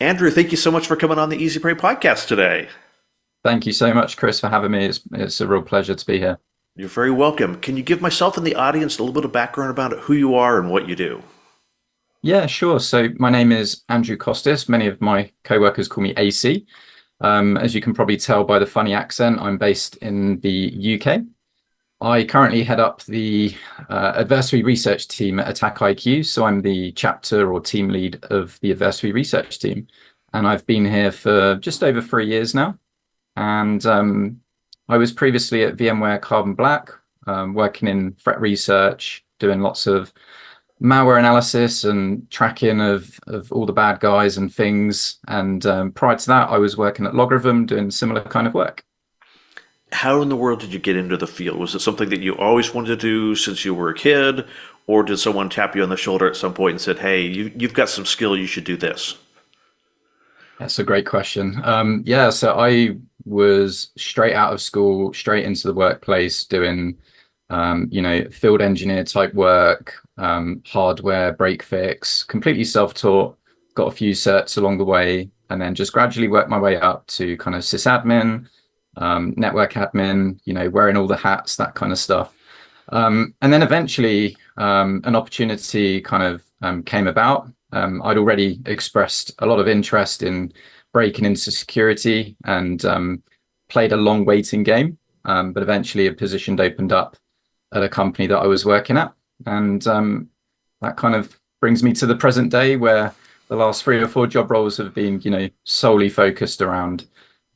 Andrew, thank you so much for coming on the Easy Prey podcast today. Thank you so much, Chris, for having me. It's a real pleasure to be here. You're very welcome. Can you give myself and the audience a little bit of background about who you are and what you do? Yeah, sure. So my name is Andrew Costis. Many of my co-workers call me AC. As you can probably tell by the funny accent, I'm based in the UK. I currently head up the Adversary Research Team at Attack IQ. So I'm the chapter or team lead of the Adversary Research Team. And I've been here for just over 3 years now. And I was previously at VMware Carbon Black, working in threat research, doing lots of malware analysis and tracking of all the bad guys and things. And prior to that, I was working at Logrhythm doing similar kind of work. How in the world did you get into the field? Was it something that you always wanted to do since you were a kid? Or did someone tap you on the shoulder at some point and said, hey, you've got some skill, you should do this? That's a great question. Yeah, so I was straight out of school, straight into the workplace doing, field engineer type work, hardware, break fix, completely self-taught, got a few certs along the way, and then just gradually worked my way up to kind of sysadmin, network admin, wearing all the hats, that kind of stuff. And then eventually an opportunity kind of came about. I'd already expressed a lot of interest in breaking into security and played a long waiting game, but eventually a position opened up at a company that I was working at. And that kind of brings me to the present day where the last 3 or 4 job roles have been, solely focused around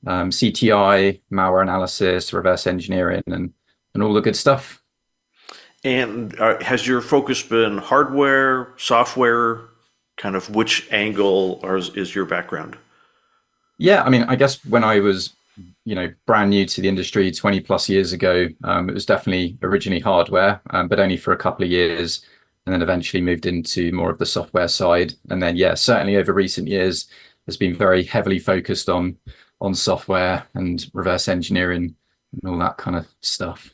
CTI, malware analysis, reverse engineering, and all the good stuff. And has your focus been hardware, software, kind of which angle is your background? Yeah, I mean, I guess when I was, brand new to the industry 20 plus years ago, it was definitely originally hardware, but only for a couple of years, and then eventually moved into more of the software side. And then, yeah, certainly over recent years, has been very heavily focused on software and reverse engineering and all that kind of stuff.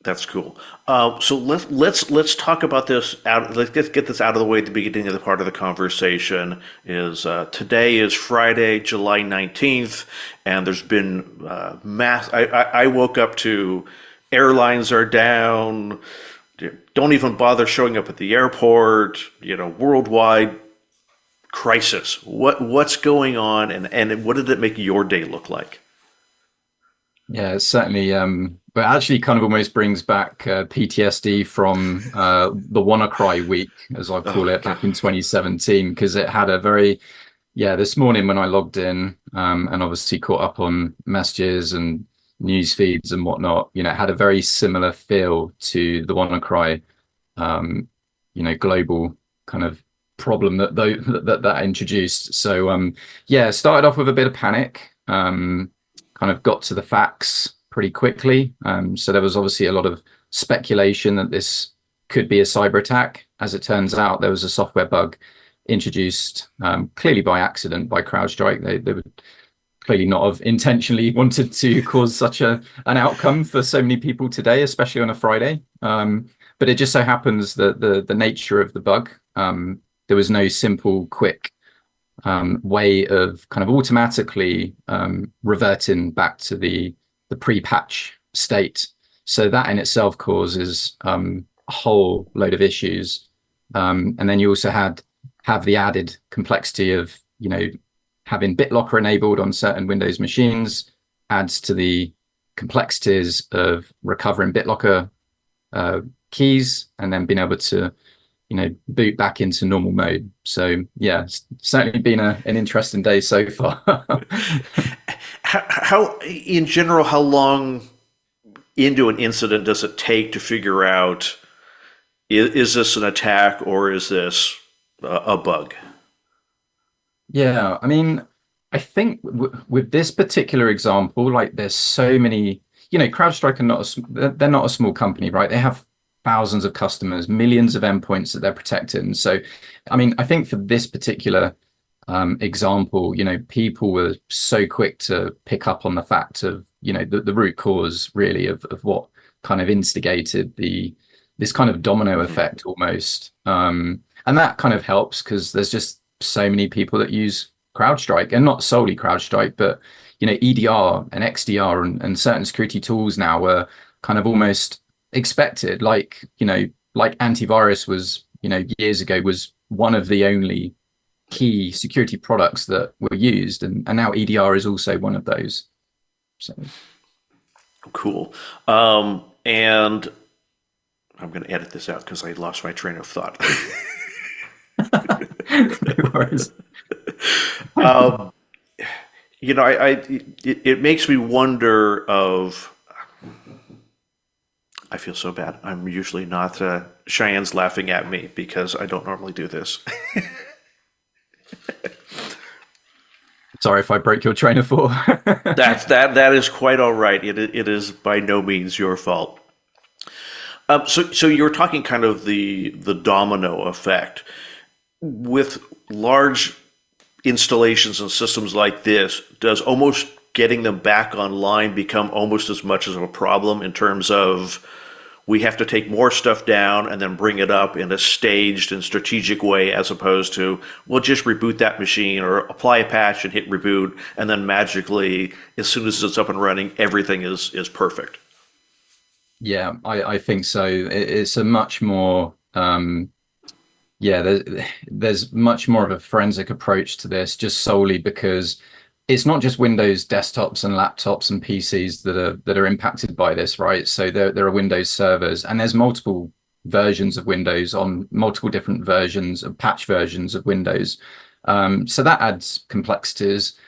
That's cool. So let's talk about this out. Let's get this out of the way at the beginning of the part of the conversation. Is Today is Friday, July 19th, and there's been mass. I woke up to airlines are down. Don't even bother showing up at the airport. Worldwide crisis. What's going on, and what did it make your day look like? Yeah, it's certainly, but actually kind of almost brings back PTSD from the WannaCry week, as I call Oh it, God. back in 2017, because it had a very, yeah, this morning when I logged in and obviously caught up on messages and news feeds and whatnot, it had a very similar feel to the WannaCry, global kind of problem that introduced. So, yeah, started off with a bit of panic. Kind of got to the facts pretty quickly. So there was obviously a lot of speculation that this could be a cyber attack. As it turns out, there was a software bug introduced clearly by accident by CrowdStrike. They would clearly not have intentionally wanted to cause such an outcome for so many people today, especially on a Friday. But it just so happens that the nature of the bug, there was no simple, quick way of kind of automatically reverting back to the pre-patch state. So that in itself causes a whole load of issues. And then you also have the added complexity of, having BitLocker enabled on certain Windows machines adds to the complexities of recovering BitLocker keys and then being able to boot back into normal mode. So yeah, it's certainly been an interesting day so far. In general, how long into an incident does it take to figure out is this an attack or is this a bug? Yeah, I mean, I think with this particular example, like there's so many, CrowdStrike are not they're not a small company, right? They have thousands of customers, millions of endpoints that they're protecting. So, I mean, I think for this particular example, people were so quick to pick up on the fact of, the root cause really of what kind of instigated this kind of domino effect almost. And that kind of helps because there's just so many people that use CrowdStrike, and not solely CrowdStrike, but EDR and XDR and certain security tools now were kind of almost expected. Like antivirus was, years ago was one of the only key security products that were used, and now EDR is also one of those. So Cool. And I'm going to edit this out because I lost my train of thought. no worries. It makes me wonder of. I feel so bad. I'm usually not. Cheyenne's laughing at me because I don't normally do this. Sorry if I broke your train of thought. That is quite all right. It is by no means your fault. So you were talking kind of the domino effect with large installations and systems like this. Does almost getting them back online become almost as much as a problem in terms of we have to take more stuff down and then bring it up in a staged and strategic way, as opposed to we'll just reboot that machine or apply a patch and hit reboot, and then magically, as soon as it's up and running, everything is perfect. Yeah, I think so. It's a much more there's much more of a forensic approach to this, just solely because it's not just Windows desktops and laptops and PCs that are impacted by this, right? So there are Windows servers, and there's multiple versions of Windows on multiple different versions of patch versions of Windows. So that adds complexities.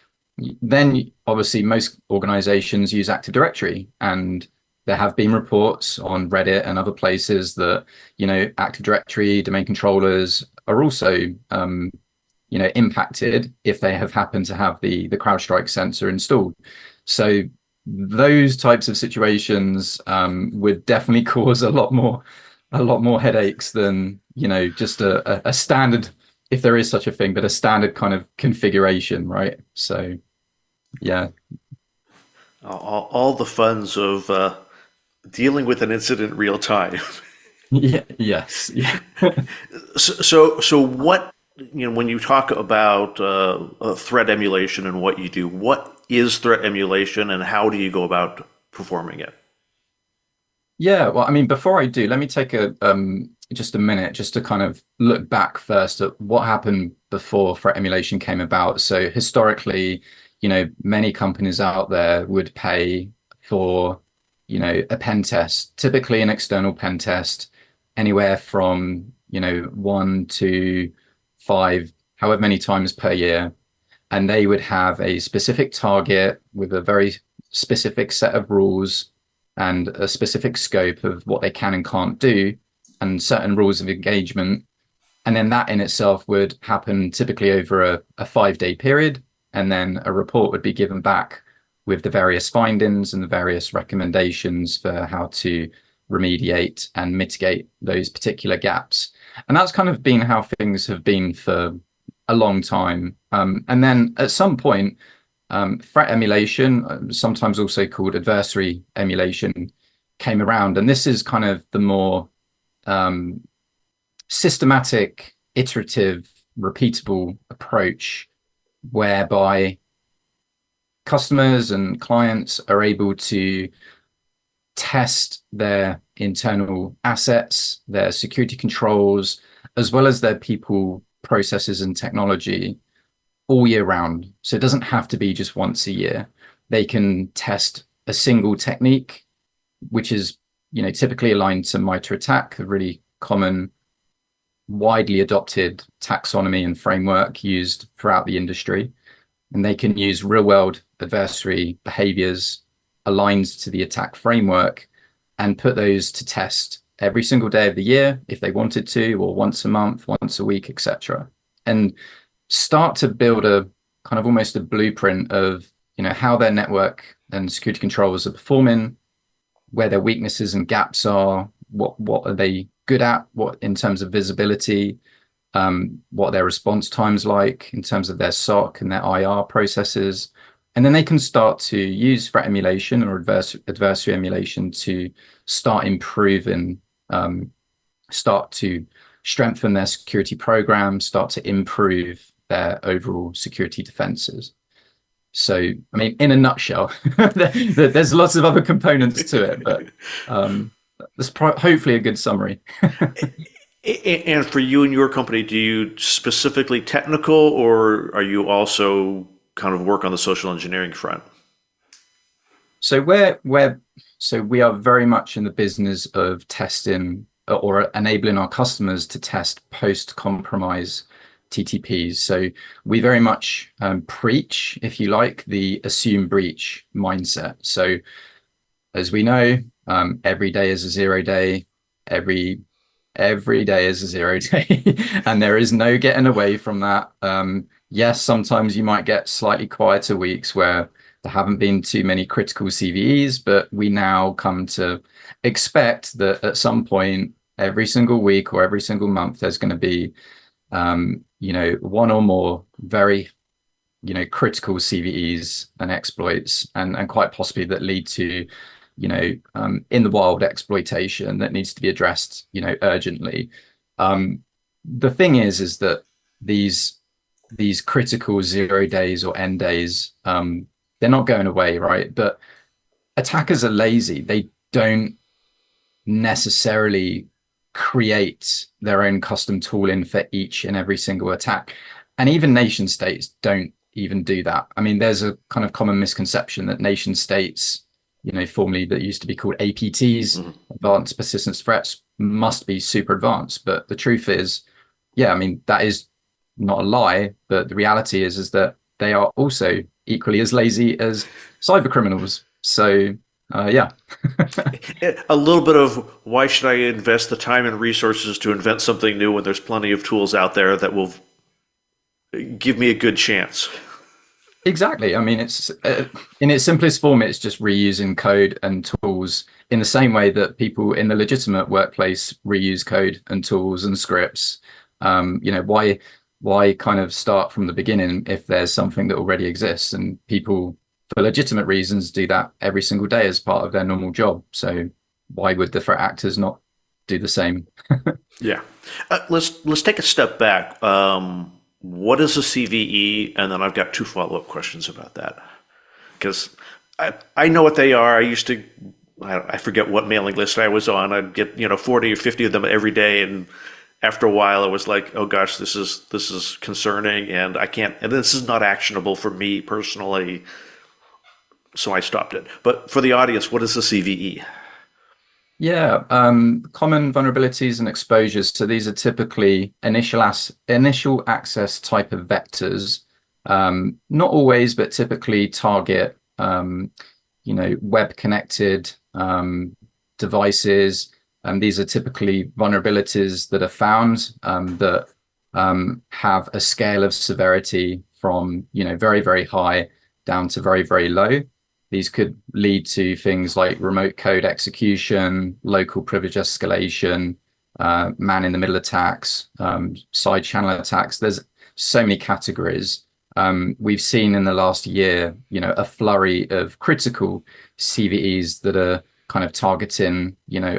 Then obviously most organizations use Active Directory, and there have been reports on Reddit and other places that Active Directory domain controllers are also impacted if they have happened to have the CrowdStrike sensor installed. So those types of situations would definitely cause a lot more headaches than just a standard, if there is such a thing, but a standard kind of configuration, right? So yeah, All the funs of dealing with an incident real time. yeah, yes, yeah. So what, when you talk about threat emulation and what you do, what is threat emulation and how do you go about performing it? Yeah, well, I mean, before I do, let me take just a minute just to kind of look back first at what happened before threat emulation came about. So historically, many companies out there would pay for, a pen test, typically an external pen test, anywhere from, 1 to 5, however many times per year. And they would have a specific target with a very specific set of rules and a specific scope of what they can and can't do, and certain rules of engagement. And then that in itself would happen typically over a 5-day period. And then a report would be given back with the various findings and the various recommendations for how to remediate and mitigate those particular gaps. And that's kind of been how things have been for a long time. And then at some point, threat emulation, sometimes also called adversary emulation, came around. And this is kind of the more systematic, iterative, repeatable approach whereby customers and clients are able to test their internal assets, their security controls, as well as their people, processes, and technology all year round. So it doesn't have to be just once a year. They can test a single technique, which is, typically aligned to MITRE ATT&CK, a really common, widely adopted taxonomy and framework used throughout the industry. And they can use real-world adversary behaviors aligned to the attack framework and put those to test every single day of the year if they wanted to, or once a month, once a week, etc. And start to build a kind of almost a blueprint of how their network and security controls are performing, where their weaknesses and gaps are, what are they good at, what in terms of visibility, what are their response times like in terms of their SOC and their IR processes. And then they can start to use threat emulation or adversary emulation to start improving, start to strengthen their security program, start to improve their overall security defenses. So, I mean, in a nutshell, there's lots of other components to it, but that's hopefully a good summary. And for you and your company, do you specifically technical, or are you also kind of work on the social engineering front? So we are very much in the business of testing or enabling our customers to test post-compromise TTPs. So we very much preach, if you like, the assume breach mindset. So as we know, every day is a zero day, every day is a zero day, and there is no getting away from that. Yes, sometimes you might get slightly quieter weeks where there haven't been too many critical CVEs, but we now come to expect that at some point, every single week or every single month, there's going to be, one or more very, critical CVEs and exploits, and quite possibly that lead to, in the wild exploitation that needs to be addressed, urgently. The thing is that these critical 0 days or end days, they're not going away, right? But attackers are lazy. They don't necessarily create their own custom tooling for each and every single attack. And even nation states don't even do that. I mean, there's a kind of common misconception that nation states, formerly that used to be called APTs, advanced persistent threats, must be super advanced. But the truth is, yeah, I mean, that is not a lie, but the reality is that they are also equally as lazy as cyber criminals. So, yeah. A little bit of why should I invest the time and resources to invent something new when there's plenty of tools out there that will give me a good chance? Exactly. I mean, it's in its simplest form, it's just reusing code and tools in the same way that people in the legitimate workplace reuse code and tools and scripts. Why kind of start from the beginning if there's something that already exists, and people for legitimate reasons do that every single day as part of their normal job. So why would the threat actors not do the same? Yeah. Let's take a step back. What is a CVE? And then I've got two follow-up questions about that. Because I know what they are. I forget what mailing list I was on. I'd get 40 or 50 of them every day, and after a while it was like, oh gosh, this is concerning, and I can't, and this is not actionable for me personally, so I stopped it. But for the audience, what is a CVE? Yeah, common vulnerabilities and exposures. So these are typically initial access type of vectors. Not always, but typically target web connected devices. And these are typically vulnerabilities that are found that have a scale of severity from very, very high down to very, very low. These could lead to things like remote code execution, local privilege escalation, man-in-the-middle attacks, side channel attacks. There's so many categories. We've seen in the last year, a flurry of critical CVEs that are kind of targeting,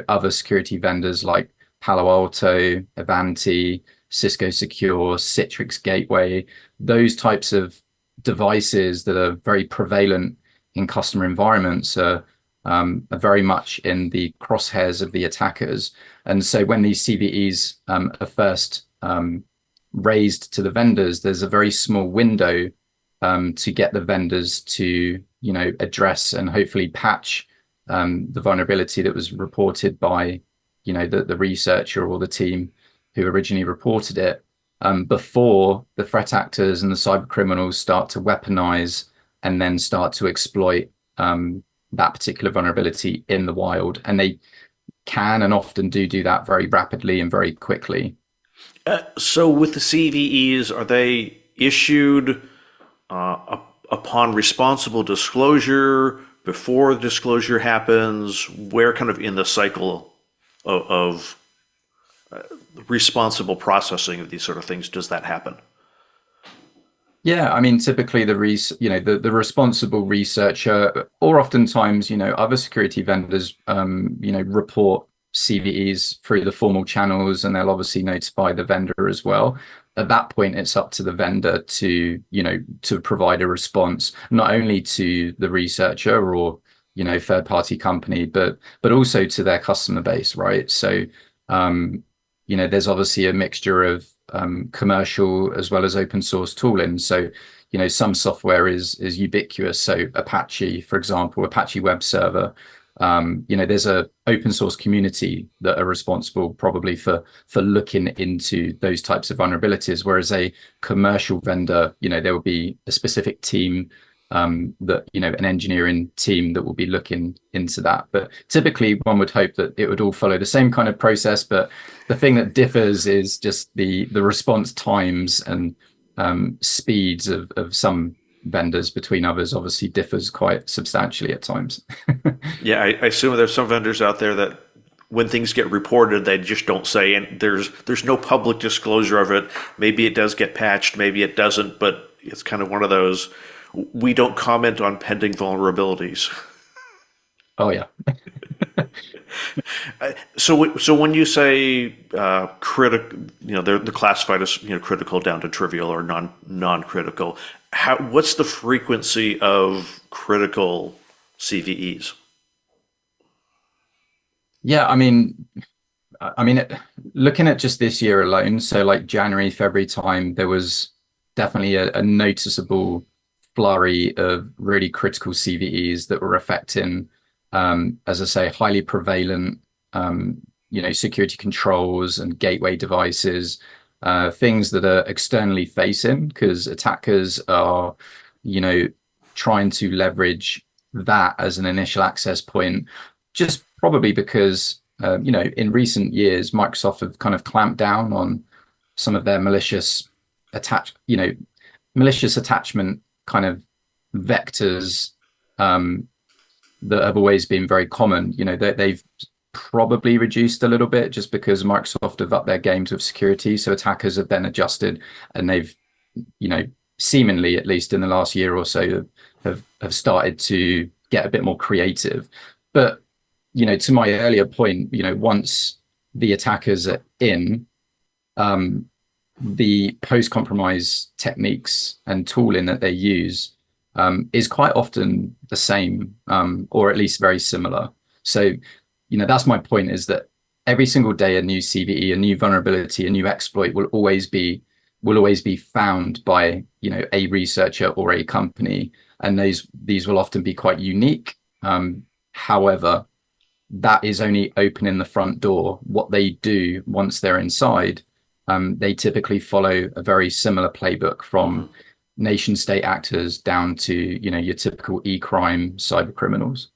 other security vendors like Palo Alto, Ivanti, Cisco Secure, Citrix Gateway, those types of devices that are very prevalent in customer environments are very much in the crosshairs of the attackers. And so when these CVEs are first raised to the vendors, there's a very small window to get the vendors to address and hopefully patch the vulnerability that was reported by the researcher or the team who originally reported it, before the threat actors and the cyber criminals start to weaponize and then start to exploit that particular vulnerability in the wild. And they can and often do that very rapidly and very quickly. So with the CVEs, are they issued upon responsible disclosure, before the disclosure happens? Where kind of in the cycle of responsible processing of these sort of things does that happen? Yeah, I mean, typically the responsible researcher, or oftentimes, other security vendors, report CVEs through the formal channels, and they'll obviously notify the vendor as well. at that point, it's up to the vendor to, to provide a response, not only to the researcher or, third party company, but also to their customer base, right? So, there's obviously a mixture of commercial as well as open source tooling. So, some software is ubiquitous. So Apache, for example, Apache web server, there's a open source community that are responsible probably for looking into those types of vulnerabilities, whereas a commercial vendor, there will be a specific team, that, an engineering team that will be looking into that. But typically one would hope that it would all follow the same kind of process, but the thing that differs is just the response times and speeds of some vendors between others obviously differs quite substantially at times. Yeah, I assume there's some vendors out there that when things get reported, they just don't say, and there's no public disclosure of it. Maybe it does get patched, maybe it doesn't, but it's kind of one of those, we don't comment on pending vulnerabilities. Oh yeah. So when you say critical, they're classified as critical down to trivial or non-critical. What's the frequency of critical CVEs? Yeah, looking at just this year alone, so like January, February time, there was definitely a noticeable flurry of really critical CVEs that were affecting, as I say, highly prevalent, security controls and gateway devices, things that are externally facing, because attackers are, trying to leverage that as an initial access point, just probably because, in recent years, Microsoft have kind of clamped down on some of their malicious attachment kind of vectors, that have always been very common. They've probably reduced a little bit just because Microsoft have upped their games with security. So attackers have then adjusted, and they've, seemingly, at least in the last year or so, have started to get a bit more creative. But, to my earlier point, once the attackers are in, the post-compromise techniques and tooling that they use is quite often the same, or at least very similar. So, that's my point, is that every single day a new CVE, a new vulnerability, a new exploit will always be found by, a researcher or a company, and these will often be quite unique. However, that is only opening the front door. What they do once they're inside, they typically follow a very similar playbook from nation state actors down to, your typical e-crime cyber criminals.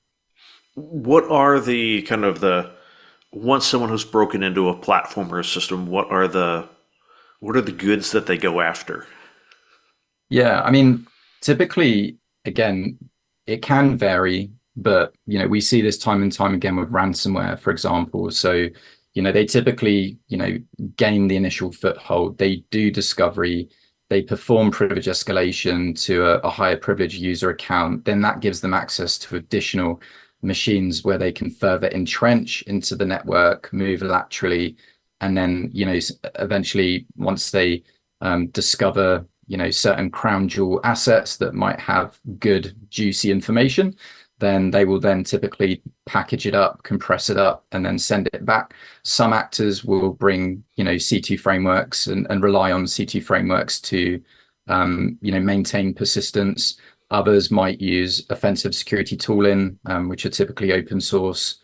What are the kind of once someone has broken into a platform or a system, what are the goods that they go after? Yeah, typically, again, it can vary, but we see this time and time again with ransomware, for example. So, they typically, gain the initial foothold. They do discovery, they perform privilege escalation to a higher privilege user account. Then that gives them access to additional machines where they can further entrench into the network, move laterally, and then, eventually, once they discover, certain crown jewel assets that might have good, juicy information, then they will then typically package it up, compress it up, and then send it back. Some actors will bring, C2 frameworks and rely on C2 frameworks to, maintain persistence. Others might use offensive security tooling, which are typically open source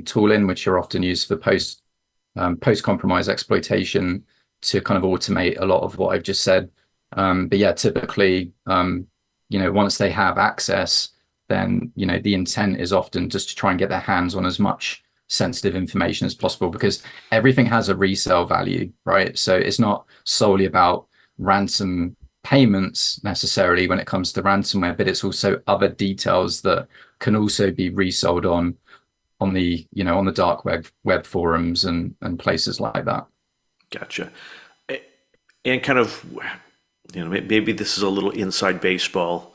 tooling, which are often used for post-compromise exploitation to kind of automate a lot of what I've just said. But yeah, typically, once they have access, then, the intent is often just to try and get their hands on as much sensitive information as possible, because everything has a resale value, right? So it's not solely about ransom payments necessarily when it comes to ransomware, but it's also other details that can also be resold on the dark web forums and places like that. Gotcha. And kind of, maybe this is a little inside baseball.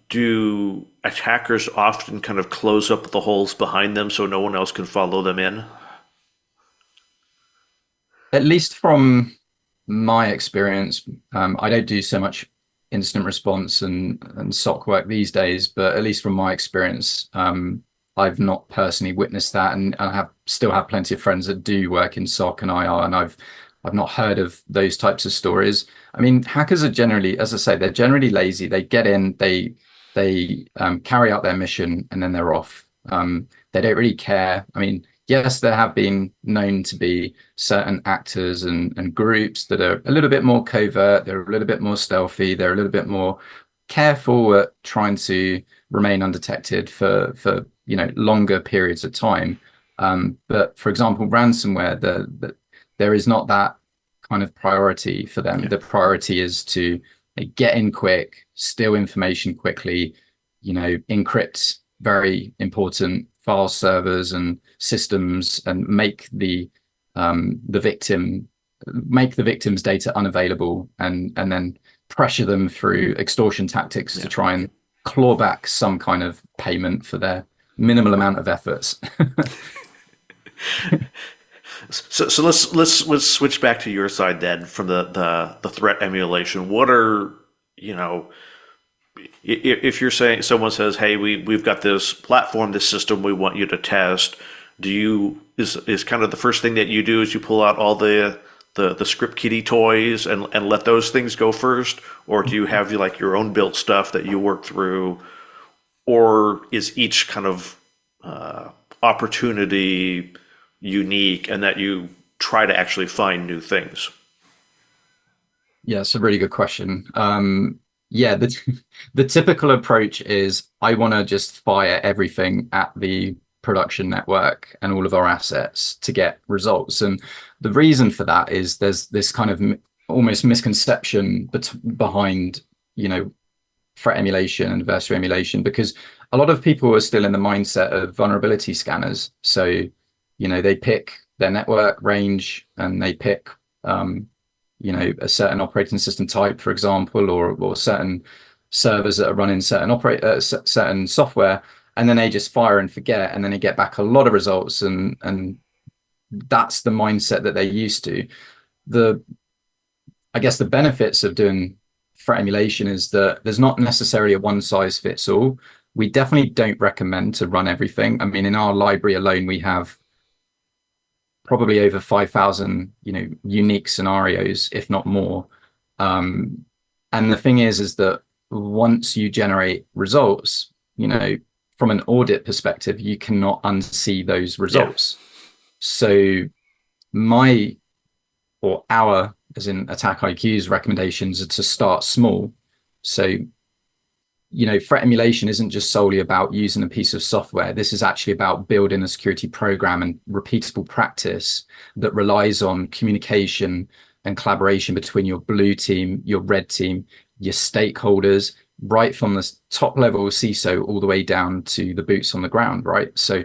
Do attackers often kind of close up the holes behind them so no one else can follow them in? At least from my experience, I don't do so much incident response and SOC work these days, but at least from my experience, I've not personally witnessed that, and I have still have plenty of friends that do work in SOC and IR, and I've not heard of those types of stories. I mean, hackers are generally, as I say, they're generally lazy. They get in, they carry out their mission, and then they're off. They don't really care. I mean, yes, there have been known to be certain actors and groups that are a little bit more covert, they're a little bit more stealthy, they're a little bit more careful at trying to remain undetected for longer periods of time. But for example, ransomware, there is not that kind of priority for them. Yeah. The priority is to get in quick, steal information quickly, encrypt very important file servers and systems, and make the victim's data unavailable, and then pressure them through extortion tactics to try and claw back some kind of payment for their minimal amount of efforts. So let's switch back to your side then from the threat emulation. What are, if you're saying, someone says, hey, we've got this platform, this system we want you to test, is kind of the first thing that you do is you pull out all the script kiddie toys and let those things go first? Or do you have like your own built stuff that you work through? Or is each kind of opportunity unique and that you try to actually find new things? Yeah, it's a really good question. Yeah, the typical approach is I want to just fire everything at the production network and all of our assets to get results. And the reason for that is there's this kind of almost misconception behind, threat emulation and adversary emulation, because a lot of people are still in the mindset of vulnerability scanners. So, they pick their network range and they pick, a certain operating system type, for example, or certain servers that are running certain software, and then they just fire and forget, and then they get back a lot of results, and that's the mindset that they're used to. I guess the benefits of doing threat emulation is that there's not necessarily a one size fits all. We definitely don't recommend to run everything. I mean, in our library alone, we have probably over 5,000, unique scenarios, if not more. And the thing is that once you generate results, from an audit perspective, you cannot unsee those results. Yeah. So our, as in Attack IQ's recommendations are to start small. So, threat emulation isn't just solely about using a piece of software. This is actually about building a security program and repeatable practice that relies on communication and collaboration between your blue team, your red team, your stakeholders, right from the top level CISO all the way down to the boots on the ground, right? So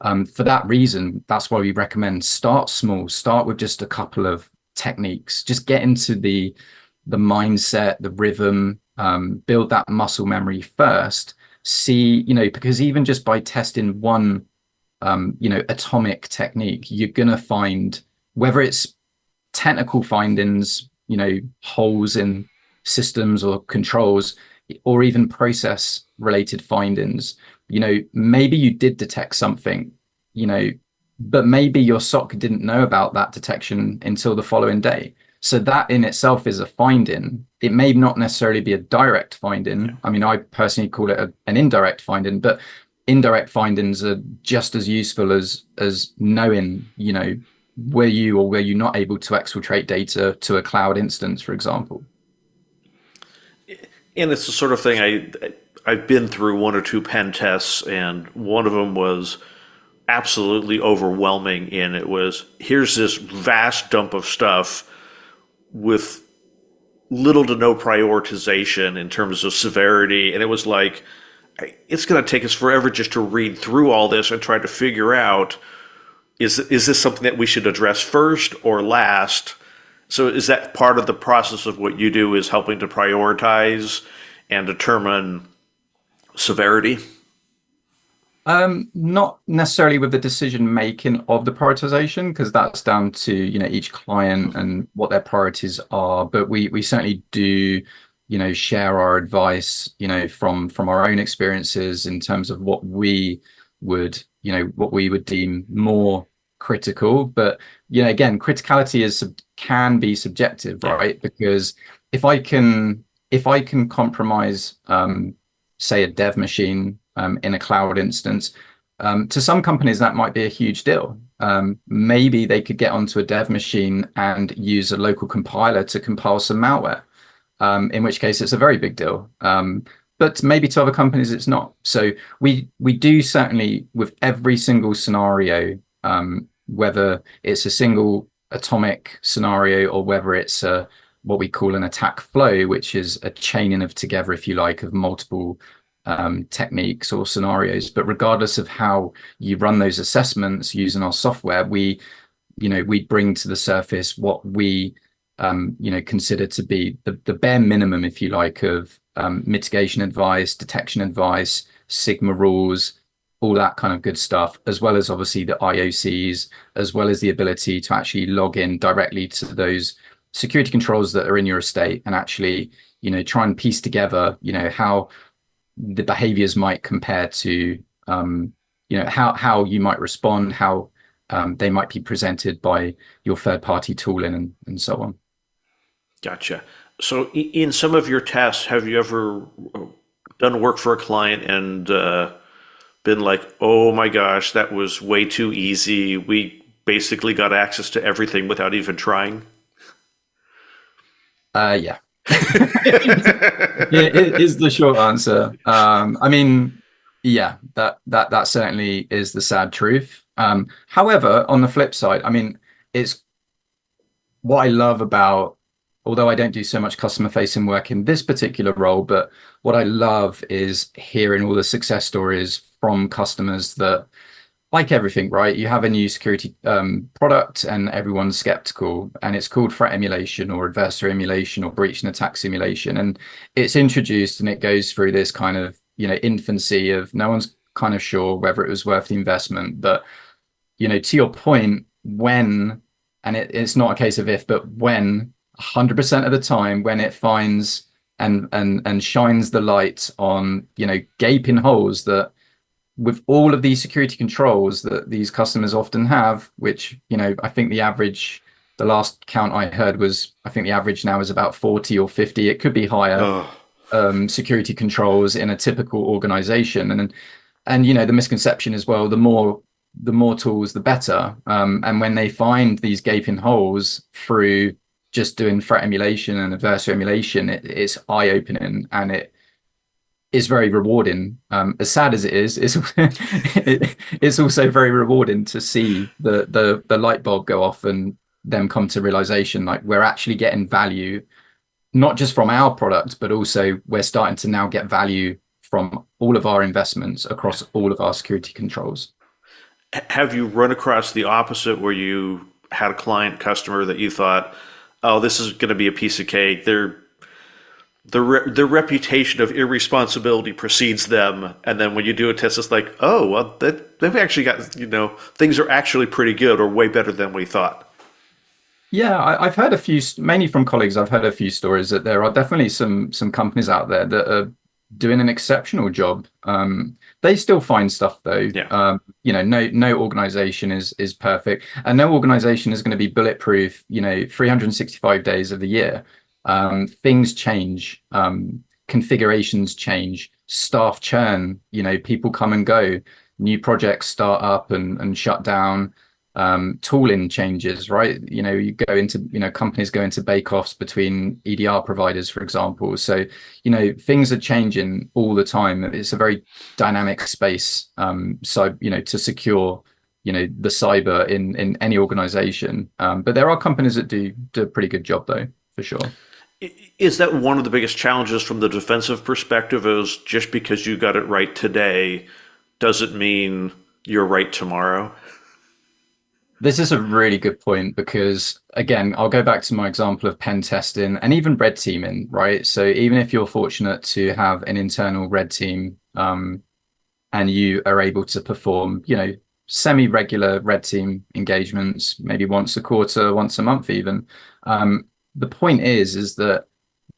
for that reason, that's why we recommend start small, start with just a couple of techniques, just get into the mindset, the rhythm, build that muscle memory first. See, because even just by testing one, atomic technique, you're going to find, whether it's technical findings, holes in systems or controls, or even process related findings, maybe you did detect something, but maybe your SOC didn't know about that detection until the following day. So that in itself is a finding. It may not necessarily be a direct finding. Yeah. I mean, I personally call it an indirect finding, but indirect findings are just as useful as knowing, were you not able to exfiltrate data to a cloud instance, for example. And it's the sort of thing I've been through one or two pen tests, and one of them was absolutely overwhelming. And it was, here's this vast dump of stuff with little to no prioritization in terms of severity. And it was like, it's going to take us forever just to read through all this and try to figure out, is this something that we should address first or last? So is that part of the process of what you do, is helping to prioritize and determine severity? Not necessarily with the decision making of the prioritization, because that's down to, each client Mhm. and what their priorities are. But we certainly do, share our advice, from our own experiences in terms of what we would deem more critical. But, again, criticality can be subjective, Yeah. right? Because if I can compromise, say, a dev machine in a cloud instance, to some companies that might be a huge deal. Maybe they could get onto a dev machine and use a local compiler to compile some malware, in which case it's a very big deal. But maybe to other companies it's not. So we do certainly, with every single scenario, whether it's a single atomic scenario or whether it's what we call an attack flow, which is a chaining of together, if you like, of multiple techniques or scenarios. But regardless of how you run those assessments using our software, we bring to the surface what we consider to be the bare minimum, if you like, of mitigation advice, detection advice, Sigma rules, all that kind of good stuff, as well as obviously the IOCs, as well as the ability to actually log in directly to those security controls that are in your estate and actually, try and piece together, how the behaviors might compare to, how you might respond, how they might be presented by your third party tooling and so on. Gotcha. So, in some of your tests, have you ever done work for a client and been like, "Oh my gosh, that was way too easy. We basically got access to everything without even trying"? Yeah. It is the short answer. I mean, yeah, that certainly is the sad truth. However, on the flip side, I mean, it's what I love about, although I don't do so much customer facing work in this particular role, but what I love is hearing all the success stories from customers that, like everything, right? You have a new security product and everyone's skeptical, and it's called threat emulation or adversary emulation or breach and attack simulation. And it's introduced and it goes through this kind of, infancy of no one's kind of sure whether it was worth the investment. But, to your point, it's not a case of if, but when 100% of the time, when it finds and shines the light on, gaping holes that with all of these security controls that these customers often have, which, I think the last count I heard was, I think the average now is about 40 or 50. It could be higher, Oh, security controls in a typical organization. And, the misconception as well, the more tools, the better. And when they find these gaping holes through just doing threat emulation and adversary emulation, it's eye-opening and it is very rewarding. As sad as it is, it's also very rewarding to see the light bulb go off and them come to realization like we're actually getting value, not just from our product, but also we're starting to now get value from all of our investments yeah. across all of our security controls. Have you run across the opposite where you had a client customer that you thought, "Oh, this is going to be a piece of cake. The reputation of irresponsibility precedes them," and then when you do a test, it's like, "Oh, well, they've actually got, things are actually pretty good or way better than we thought." Yeah, I've heard a few, mainly from colleagues. I've heard a few stories that there are definitely some companies out there that are doing an exceptional job. They still find stuff though. Yeah. No organization is perfect, and no organization is going to be bulletproof. 365 days of the year. Things change, configurations change, staff churn. People come and go, new projects start up and shut down, tooling changes, right? Companies go into bake-offs between EDR providers, for example. So, things are changing all the time. It's a very dynamic space. So, to secure, the cyber in any organization. But there are companies that do a pretty good job though, for sure. Is that one of the biggest challenges from the defensive perspective? Is just because you got it right today doesn't mean you're right tomorrow? This is a really good point because, again, I'll go back to my example of pen testing and even red teaming, right? So even if you're fortunate to have an internal red team, and you are able to perform, semi-regular red team engagements, maybe once a quarter, once a month even. The point is that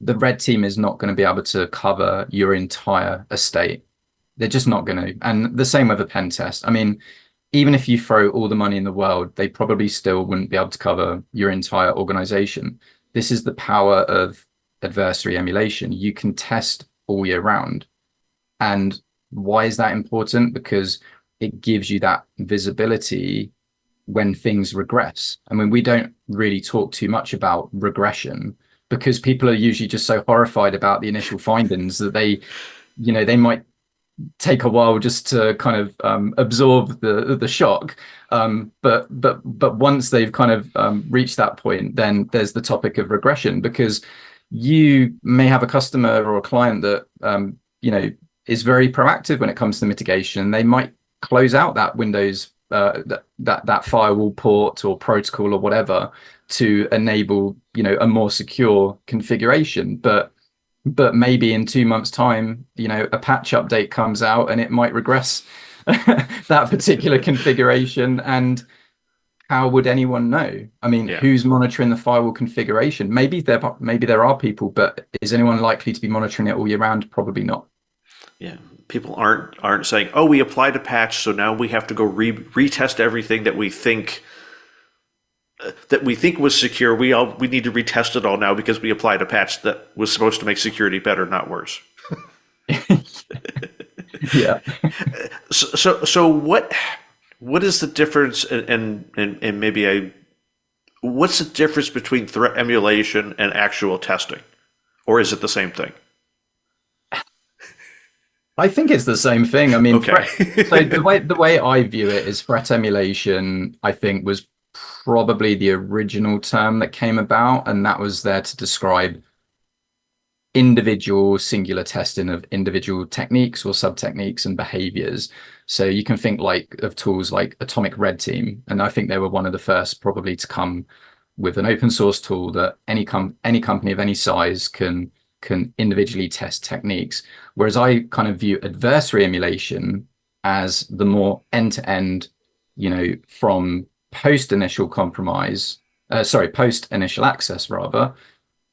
the red team is not going to be able to cover your entire estate. They're just not going to. And the same with a pen test. I mean, even if you throw all the money in the world, they probably still wouldn't be able to cover your entire organization. This is the power of adversary emulation. You can test all year round. And why is that important? Because it gives you that visibility when things regress. I mean, we don't really talk too much about regression because people are usually just so horrified about the initial findings that they might take a while just to kind of absorb the shock. But once they've kind of reached that point, then there's the topic of regression, because you may have a customer or a client that is very proactive when it comes to mitigation. They might close out that Windows that firewall port or protocol or whatever to enable a more secure configuration, but maybe in 2 months' time, a patch update comes out and it might regress that particular configuration. And how would anyone know? I mean, who's monitoring the firewall configuration? Maybe there are people, but is anyone likely to be monitoring it all year round? Probably not. Yeah, people aren't saying, "Oh, we applied a patch, so now we have to go retest everything that we think was secure. We need to retest it all now because we applied a patch that was supposed to make security better, not worse." Yeah. So what is the difference, and maybe what's the difference between threat emulation and actual testing, or is it the same thing? I think it's the same thing. I mean, okay. So the way I view it is threat emulation, I think, was probably the original term that came about, and that was there to describe individual singular testing of individual techniques or sub-techniques and behaviors. So you can think of tools like Atomic Red Team, and I think they were one of the first probably to come with an open source tool that any company of any size can individually test techniques. Whereas I kind of view adversary emulation as the more end-to-end, from post initial access rather,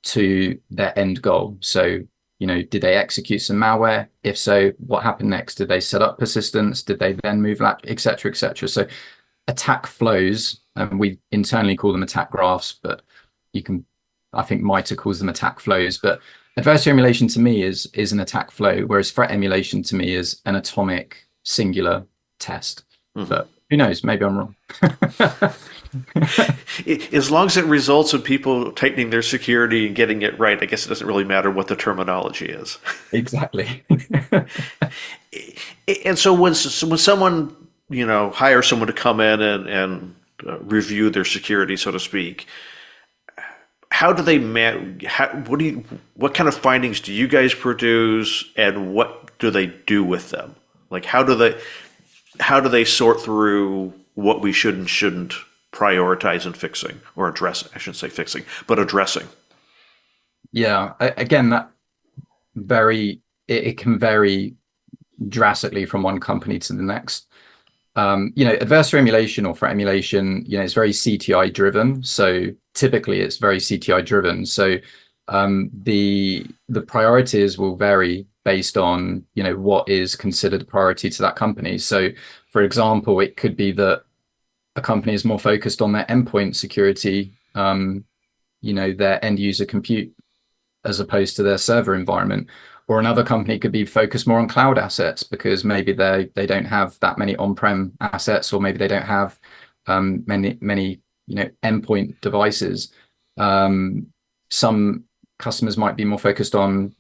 to their end goal. So, did they execute some malware? If so, what happened next? Did they set up persistence? Did they then move et cetera, et cetera? So attack flows, and we internally call them attack graphs, but I think MITRE calls them attack flows. But adversary emulation to me is an attack flow, whereas threat emulation to me is an atomic singular test. Mm-hmm. But who knows? Maybe I'm wrong. As long as it results in people tightening their security and getting it right, I guess it doesn't really matter what the terminology is. Exactly. And so when someone hires someone to come in and review their security, so to speak, how do they what kind of findings do you guys produce, and what do they do with them? Like, how do they sort through what we should and shouldn't prioritize and fixing, or address? I shouldn't say fixing, but addressing. Yeah, again, it can vary drastically from one company to the next. Adversary emulation or threat emulation, it's very CTI driven. So typically it's very CTI driven. So the priorities will vary based on, what is considered a priority to that company. So for example, it could be that a company is more focused on their endpoint security, their end user compute, as opposed to their server environment. Or another company could be focused more on cloud assets because maybe they don't have that many on-prem assets, or maybe they don't have many endpoint devices. Some customers might be more focused on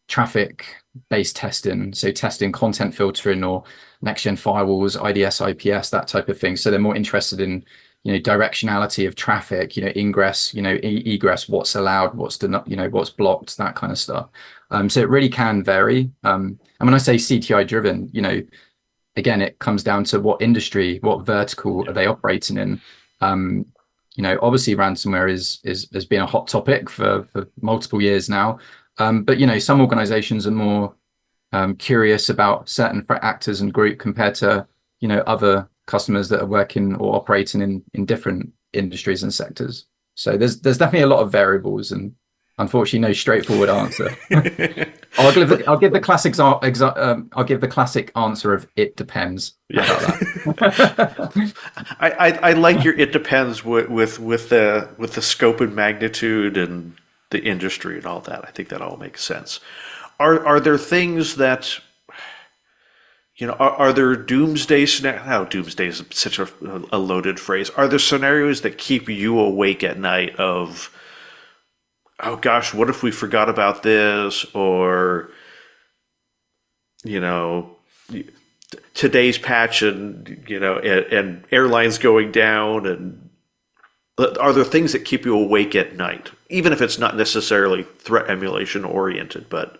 traffic-based testing, so testing content filtering or next-gen firewalls, IDS, IPS, that type of thing. So they're more interested in directionality of traffic, ingress, egress, what's allowed, what's what's blocked, that kind of stuff. So it really can vary. And when I say CTI driven, again, it comes down to what industry, what vertical are they operating in. Obviously ransomware has been a hot topic for multiple years now. But some organizations are more curious about certain threat actors and group compared to, other customers that are working or operating in different industries and sectors. So there's definitely a lot of variables and unfortunately no straightforward answer. I'll give the I'll give the classic answer of it depends. How about that? I like your it depends with the scope and magnitude and the industry and all that. I think that all makes sense. Are there things that are there doomsday scenarios? How doomsday is such a loaded phrase. Are there scenarios that keep you awake at night of, oh gosh, what if we forgot about this? Or, you know, today's patch and airlines going down, and are there things that keep you awake at night? Even if it's not necessarily threat emulation oriented, but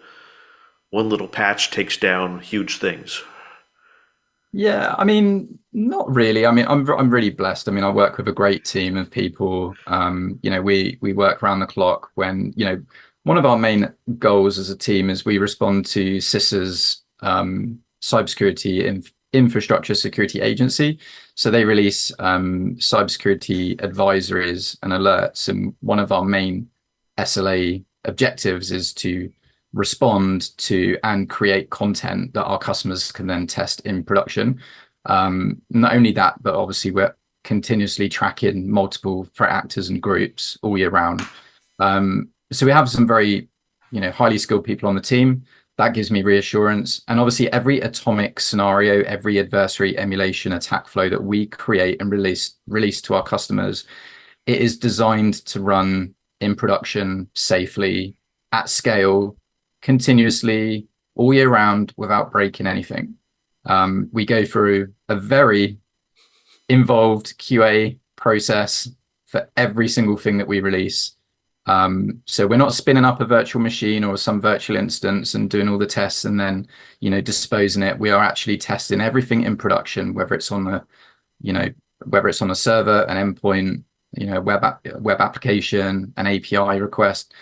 one little patch takes down huge things. Yeah, I mean, not really. I mean, I'm really blessed. I mean, I work with a great team of people. We work around the clock when, one of our main goals as a team is we respond to CISA's cybersecurity infrastructure security agency. So they release cybersecurity advisories and alerts, and one of our main SLA objectives is to respond to and create content that our customers can then test in production. Not only that, but obviously we're continuously tracking multiple threat actors and groups all year round. So we have some very, highly skilled people on the team. That gives me reassurance. And obviously every atomic scenario, every adversary emulation attack flow that we create and release to our customers, it is designed to run in production safely, at scale, continuously, all year round, without breaking anything. We go through a very involved QA process for every single thing that we release. So we're not spinning up a virtual machine or some virtual instance and doing all the tests and then, disposing it. We are actually testing everything in production, whether it's on a server, an endpoint, web application, an API request,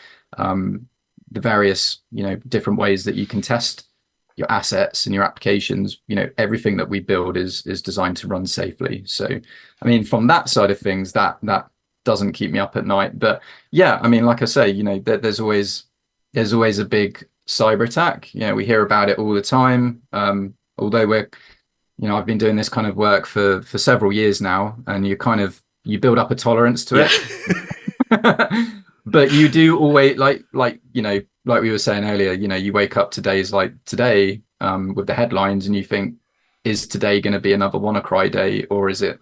the various, different ways that you can test your assets and your applications. Everything that we build is designed to run safely. So, I mean, from that side of things, that doesn't keep me up at night. But yeah, I mean, like I say, there's always a big cyber attack. We hear about it all the time. Although I've been doing this kind of work for several years now, and you build up a tolerance to it. But you do always like we were saying earlier, you wake up to days like today with the headlines and you think, is today going to be another WannaCry day, or is it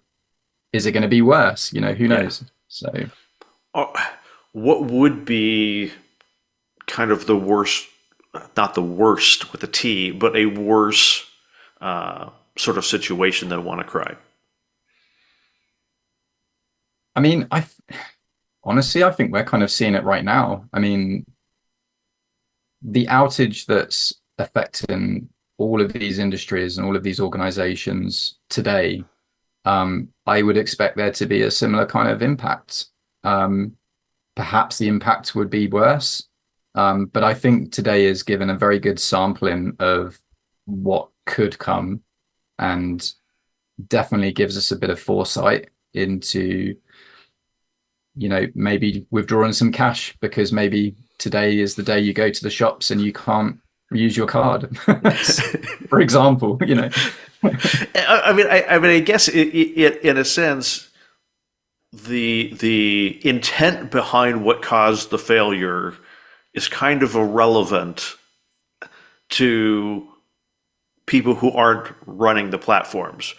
going to be worse? Who knows? Yeah. So what would be kind of the worst, not the worst with a T, but a worse sort of situation than WannaCry? I mean, honestly, I think we're kind of seeing it right now. I mean, the outage that's affecting all of these industries and all of these organizations today, I would expect there to be a similar kind of impact. Perhaps the impact would be worse, but I think today is given a very good sampling of what could come, and definitely gives us a bit of foresight into maybe withdrawing some cash, because maybe today is the day you go to the shops and you can't use your card, for example. I guess in a sense, the intent behind what caused the failure is kind of irrelevant to people who aren't running the platforms.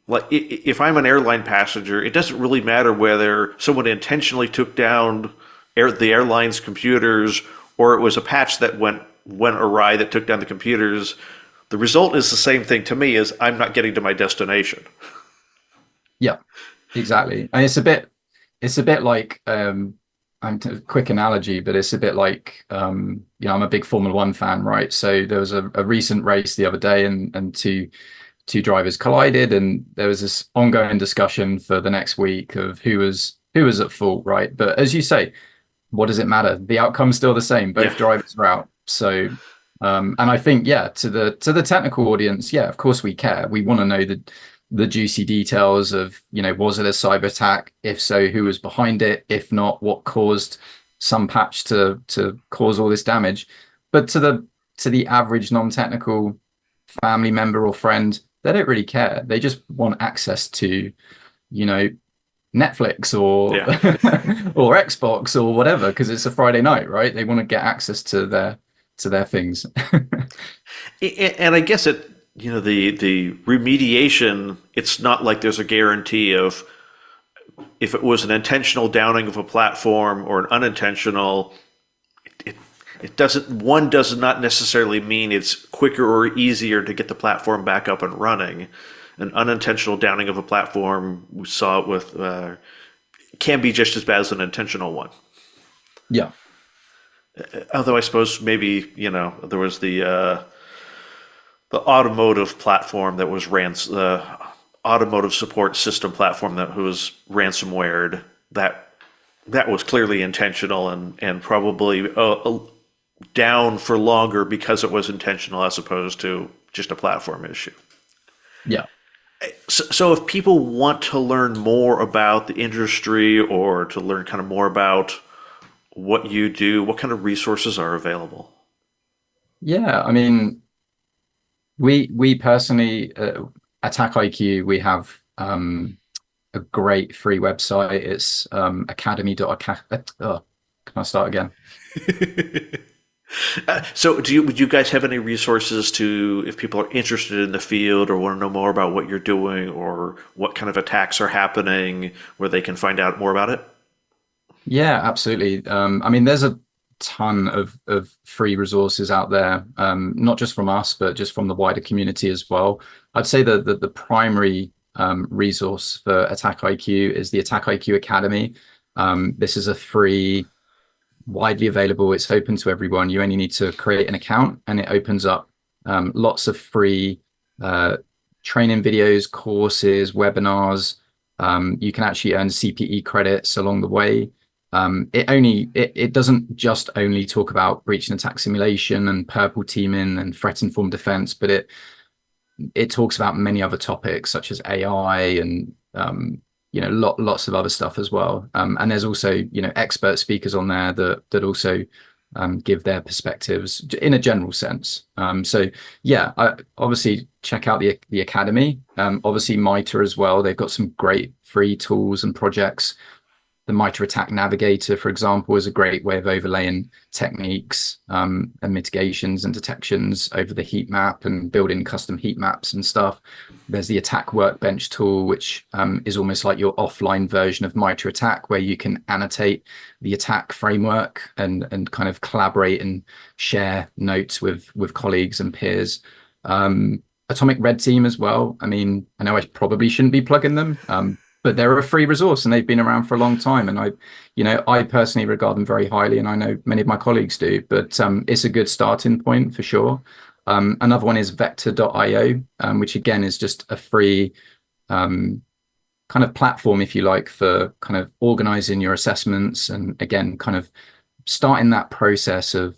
Like, if I'm an airline passenger, it doesn't really matter whether someone intentionally took down the airline's computers or it was a patch that went awry that took down the computers. The result is the same thing to me, as I'm not getting to my destination. Yeah, exactly. And it's a bit like, I'm a quick analogy, but it's a bit like, I'm a big Formula One fan, right? So there was a recent race the other day, and two drivers collided, and there was this ongoing discussion for the next week of who was at fault, right? But as you say, what does it matter? The outcome's still the same. Both drivers are out. So And I think, yeah, to the technical audience, yeah, of course we care. We want to know the juicy details of, was it a cyber attack? If so, who was behind it? If not, what caused some patch to cause all this damage? But to the average non-technical family member or friend, they don't really care. They just want access to, you know, Netflix or Yeah. or Xbox or whatever, because it's a Friday night, right? They want to get access to their things. And I guess the remediation, it's not like there's a guarantee of if it was an intentional downing of a platform or an unintentional, it, it does not necessarily mean it's quicker or easier to get the platform back up and running. An unintentional downing of a platform, we saw it with, can be just as bad as an intentional one. Yeah. Although I suppose maybe, there was the automotive platform that was the automotive support system platform that was ransomwared. That was clearly intentional and probably down for longer because it was intentional as opposed to just a platform issue. Yeah. So if people want to learn more about the industry or to learn kind of more about what you do, what kind of resources are available? Yeah. I mean, we personally, Attack IQ, we have a great free website. It's academy.academy. Can I start again? So, would you guys have any resources to, if people are interested in the field or want to know more about what you're doing or what kind of attacks are happening, where they can find out more about it? Yeah, absolutely. I mean, there's a ton of free resources out there, not just from us, but just from the wider community as well. I'd say that the primary resource for Attack IQ is the Attack IQ Academy. This is a free, widely available. It's open to everyone. You only need to create an account, and it opens up lots of free uh, training videos, courses, webinars. You can actually earn CPE credits along the way. It doesn't just only talk about breach and attack simulation and purple teaming and threat informed defense, but it talks about many other topics such as AI and lots of other stuff as well. And there's also expert speakers on there that also give their perspectives in a general sense. So yeah, obviously check out the academy. Obviously MITRE as well. They've got some great free tools and projects. The MITRE Attack Navigator, for example, is a great way of overlaying techniques and mitigations and detections over the heat map and building custom heat maps and stuff. There's the Attack Workbench tool, which is almost like your offline version of MITRE Attack, where you can annotate the attack framework and kind of collaborate and share notes with colleagues and peers. Atomic Red Team as well. I mean, I know I probably shouldn't be plugging them, but they're a free resource and they've been around for a long time. And I personally regard them very highly, and I know many of my colleagues do, but it's a good starting point for sure. Another one is vector.io, which again is just a free kind of platform, if you like, for kind of organizing your assessments and again, kind of starting that process of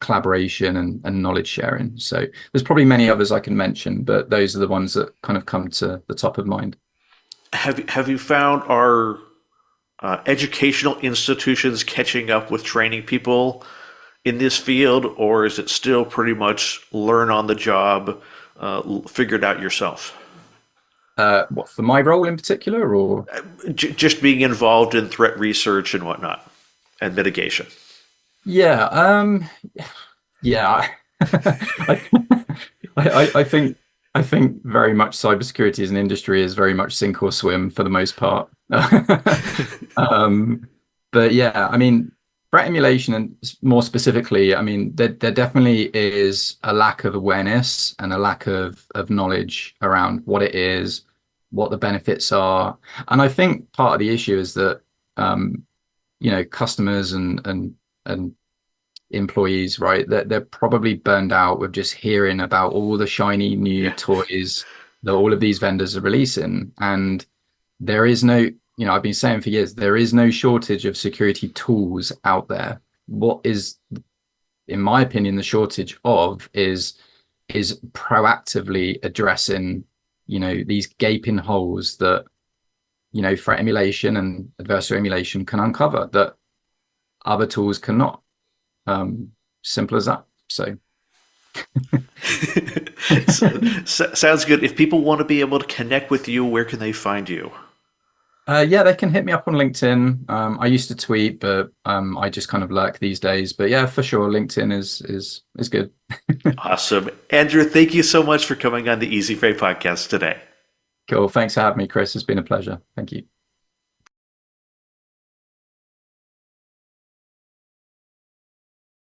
collaboration and knowledge sharing. So there's probably many others I can mention, but those are the ones that kind of come to the top of mind. Have you found our educational institutions catching up with training people in this field, or is it still pretty much learn on the job, figure it out yourself? What for my role in particular, or Just being involved in threat research and whatnot and mitigation. yeah, yeah. I, I think very much cybersecurity as an industry is very much sink or swim for the most part. um, but yeah, I mean, threat emulation and more specifically, I mean, there definitely is a lack of awareness and a lack of knowledge around what it is, what the benefits are, and I think part of the issue is that customers and employees, right? They're probably burned out with just hearing about all the shiny new Yeah. toys that all of these vendors are releasing. And there is no, I've been saying for years, there is no shortage of security tools out there. What is in my opinion, the shortage of is proactively addressing, these gaping holes that, threat emulation and adversary emulation can uncover that other tools cannot. Simple as that. So Sounds good. If people want to be able to connect with you, where can they find you? yeah, they can hit me up on LinkedIn. I used to tweet, but I just kind of lurk these days. But yeah, for sure, LinkedIn is good. Awesome. Andrew, thank you so much for coming on the Easy Freight podcast today. Cool. Thanks for having me, Chris. It's been a pleasure. Thank you.